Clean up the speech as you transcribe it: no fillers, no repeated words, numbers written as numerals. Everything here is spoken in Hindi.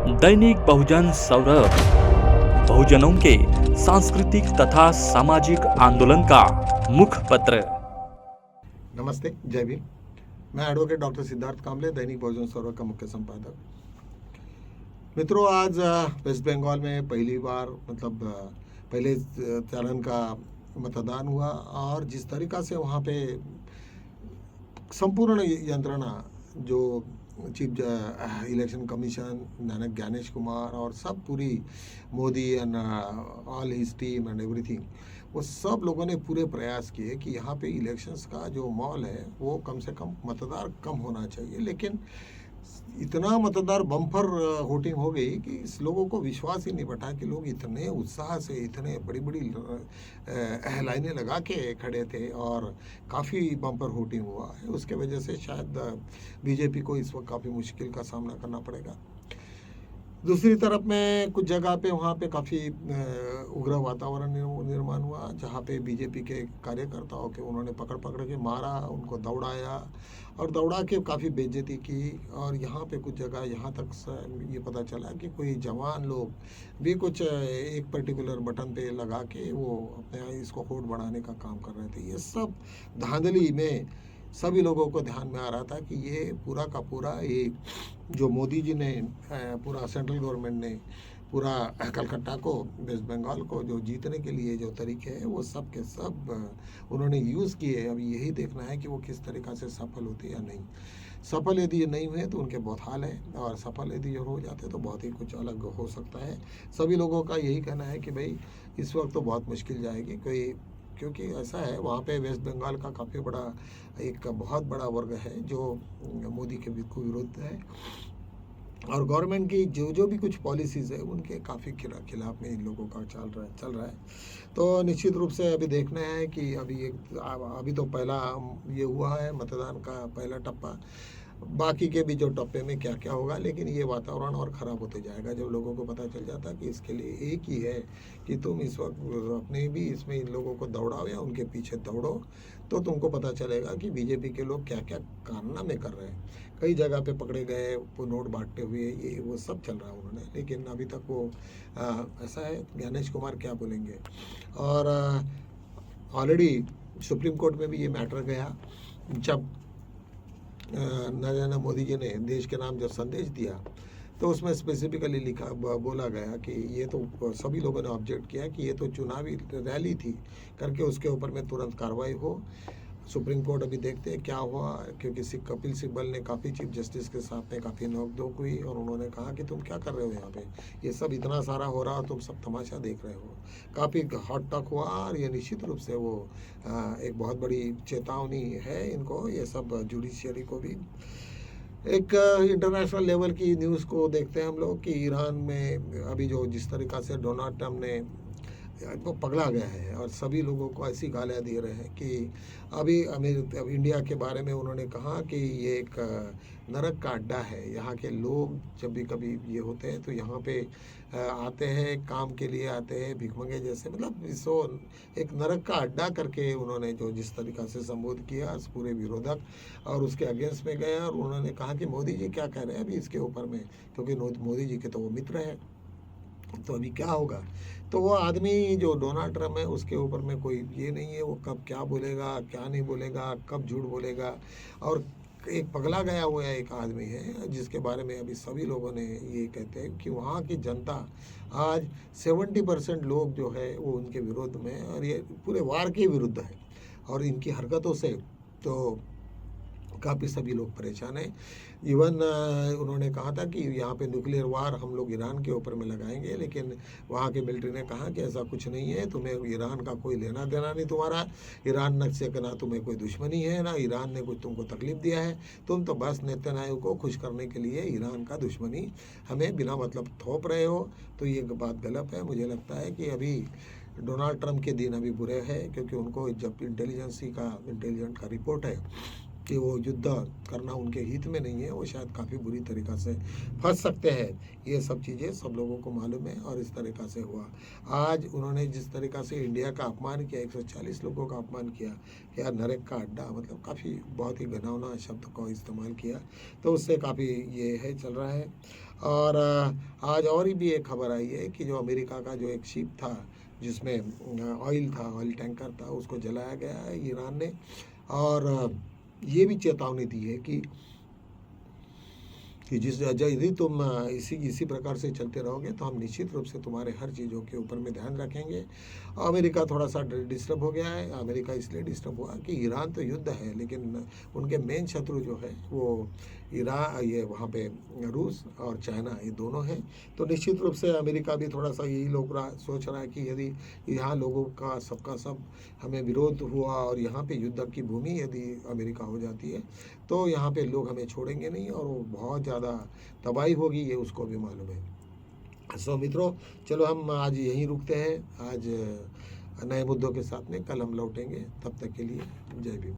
दैनिक बहुजन सौरभ, बहुजनों के सांस्कृतिक तथा सामाजिक आंदोलन का मुख्य पत्र। नमस्ते, जय भीम। मैं एडवोकेट डॉक्टर सिद्धार्थ कामले, दैनिक बहुजन सौरभ का मुख्य संपादक। मित्रों, आज वेस्ट बंगाल में पहली बार पहले चरण का मतदान हुआ और जिस तरीका से वहाँ पे संपूर्ण यंत्रणा जो chief election commission Gyanesh Kumar और सब पूरी Modi and all his team and everything, वो सब लोगों ने पूरे प्रयास किए कि यहाँ पे इलेक्शंस का जो माहौल है वो कम से कम मतदार कम होना चाहिए। लेकिन इतना मतदार बम्पर वोटिंग हो गई कि इस लोगों को विश्वास ही नहीं बैठा कि लोग इतने उत्साह से इतने बड़ी बड़ी लाइनें लगा के खड़े थे और काफ़ी बम्पर वोटिंग हुआ है। उसके वजह से शायद बीजेपी को इस वक्त काफ़ी मुश्किल का सामना करना पड़ेगा। दूसरी तरफ में कुछ जगह पे वहाँ पे काफ़ी उग्र वातावरण निर्माण हुआ, जहाँ पे बीजेपी के कार्यकर्ताओं के उन्होंने पकड़ के मारा, उनको दौड़ाया और दौड़ा के काफ़ी बेइज्जती की। और यहाँ पे कुछ जगह यहाँ तक ये पता चला कि कोई जवान लोग भी कुछ एक पर्टिकुलर बटन पे लगा के वो अपने इसको वोट बढ़ाने का काम कर रहे थे। ये सब धांधली में सभी लोगों को ध्यान में आ रहा था कि ये पूरा का पूरा ये जो मोदी जी ने पूरा सेंट्रल गवर्नमेंट ने पूरा कलकत्ता को, वेस्ट बंगाल को जो जीतने के लिए जो तरीके हैं वो सब के सब उन्होंने यूज़ किए। अब यही देखना है कि वो किस तरीक़ा से सफल होते या नहीं। सफल यदि ये नहीं हुए तो उनके बहुत हाल है, और सफल यदि हो जाते तो बहुत ही कुछ अलग हो सकता है। सभी लोगों का यही कहना है कि भाई इस वक्त तो बहुत मुश्किल जाएगी कोई, क्योंकि ऐसा है वहाँ पे वेस्ट बंगाल का काफ़ी बड़ा एक बहुत बड़ा वर्ग है जो मोदी के विरुद्ध है, और गवर्नमेंट की जो भी कुछ पॉलिसीज़ है उनके काफ़ी खिलाफ में इन लोगों का चल रहा है। तो निश्चित रूप से अभी देखना है कि अभी तो पहला ये हुआ है मतदान का पहला टप्पा, बाकी के भी जो टप्पे में क्या क्या होगा। लेकिन ये वातावरण और ख़राब होते जाएगा जब लोगों को पता चल जाता कि इसके लिए एक ही है कि तुम इस वक्त अपने भी इसमें इन लोगों को दौड़ाओ या उनके पीछे दौड़ो, तो तुमको पता चलेगा कि बीजेपी के लोग क्या क्या कारनामे कर रहे हैं। कई जगह पे पकड़े गए, वो नोट बांटते हुए, ये वो सब चल रहा है उन्होंने, लेकिन अभी तक वो ऐसा है ज्ञानेश कुमार क्या बोलेंगे। और ऑलरेडी सुप्रीम कोर्ट में भी ये मैटर गया जब नरेंद्र मोदी जी ने देश के नाम जो संदेश दिया, तो उसमें स्पेसिफिकली बोला गया कि ये तो सभी लोगों ने ऑब्जेक्ट किया कि ये तो चुनावी रैली थी करके उसके ऊपर में तुरंत कार्रवाई हो। सुप्रीम कोर्ट अभी देखते हैं क्या हुआ, क्योंकि कपिल सिब्बल ने काफ़ी चीफ जस्टिस के साथ में काफ़ी नोक-झोंक हुई और उन्होंने कहा कि तुम क्या कर रहे हो यहाँ पे, ये सब इतना सारा हो रहा और तुम सब तमाशा देख रहे हो। काफ़ी हॉट टॉक हुआ और ये निश्चित रूप से वो एक बहुत बड़ी चेतावनी है इनको, ये सब जुडिशियरी को भी। एक इंटरनेशनल लेवल की न्यूज़ को देखते हैं हम लोग कि ईरान में अभी जो जिस तरीक़ा से डोनाल्ड ट्रम्प ने वो पगला गया है और सभी लोगों को ऐसी गालियाँ दे रहे हैं कि अभी इंडिया के बारे में उन्होंने कहा कि ये एक नरक का अड्डा है। यहाँ के लोग जब भी कभी ये होते हैं तो यहाँ पे आते हैं, काम के लिए आते हैं, भिखमंगे जैसे, मतलब इसको एक नरक का अड्डा करके उन्होंने जो जिस तरीक़ा से संबोधित किया पूरे विरोधक और उसके अगेंस्ट में गए। और उन्होंने कहा कि मोदी जी क्या कह रहे हैं अभी इसके ऊपर में, क्योंकि मोदी जी के तो वो मित्र हैं, तो अभी क्या होगा। तो वो आदमी जो डोनाल्ड ट्रम्प है उसके ऊपर में कोई ये नहीं है, वो कब क्या बोलेगा क्या नहीं बोलेगा, कब झूठ बोलेगा। और एक पगला गया हुआ एक आदमी है जिसके बारे में अभी सभी लोगों ने ये कहते हैं कि वहाँ की जनता आज 70% लोग जो है वो उनके विरुद्ध में, और ये पूरे वार के विरुद्ध है। और इनकी हरकतों से तो काफ़ी सभी लोग परेशान हैं। इवन उन्होंने कहा था कि यहाँ पे न्यूक्लियर वार हम लोग ईरान के ऊपर में लगाएंगे, लेकिन वहाँ के मिलिट्री ने कहा कि ऐसा कुछ नहीं है, तुम्हें ईरान का कोई लेना देना नहीं, तुम्हारा ईरान से ना तुम्हें कोई दुश्मनी है, ना ईरान ने कुछ तुमको तकलीफ़ दिया है, तुम तो बस नेतन्याहू को खुश करने के लिए ईरान का दुश्मनी हमें बिना मतलब थोप रहे हो। तो ये बात गलत है। मुझे लगता है कि अभी डोनाल्ड ट्रम्प के दिन अभी बुरे हैं, क्योंकि उनको जब इंटेलिजेंट का रिपोर्ट है कि वो युद्ध करना उनके हित में नहीं है, वो शायद काफ़ी बुरी तरीक़ा से फंस सकते हैं। ये सब चीज़ें सब लोगों को मालूम है और इस तरीक़ा से हुआ। आज उन्होंने जिस तरीक़ा से इंडिया का अपमान किया, 140 लोगों का अपमान किया, या नरक का अड्डा, मतलब काफ़ी बहुत ही घिनौना शब्द का इस्तेमाल किया, तो उससे काफ़ी ये है चल रहा है। और आज और भी एक खबर आई है कि जो अमेरिका का जो एक शिप था जिसमें ऑयल था, ऑयल टैंकर था, उसको जलाया गया है ईरान ने। और ये भी चेतावनी दी है कि यदि तुम इसी प्रकार से चलते रहोगे तो हम निश्चित रूप से तुम्हारे हर चीज़ों के ऊपर में ध्यान रखेंगे। अमेरिका थोड़ा सा डिस्टर्ब हो गया है। अमेरिका इसलिए डिस्टर्ब हुआ कि ईरान तो युद्ध है, लेकिन उनके मेन शत्रु जो है वो ये वहाँ पे रूस और चाइना, ये दोनों हैं। तो निश्चित रूप से अमेरिका भी थोड़ा सा यही सोच रहा है कि यदि यहाँ लोगों का सबका सब हमें विरोध हुआ और यहाँ पे युद्ध की भूमि यदि अमेरिका हो जाती है तो यहाँ पे लोग हमें छोड़ेंगे नहीं और वो बहुत ज़्यादा तबाही होगी, ये उसको भी मालूम है। सो मित्रों, चलो हम आज यहीं रुकते हैं। आज नए मुद्दों के साथ में कल हम लौटेंगे। तब तक के लिए जय भीम।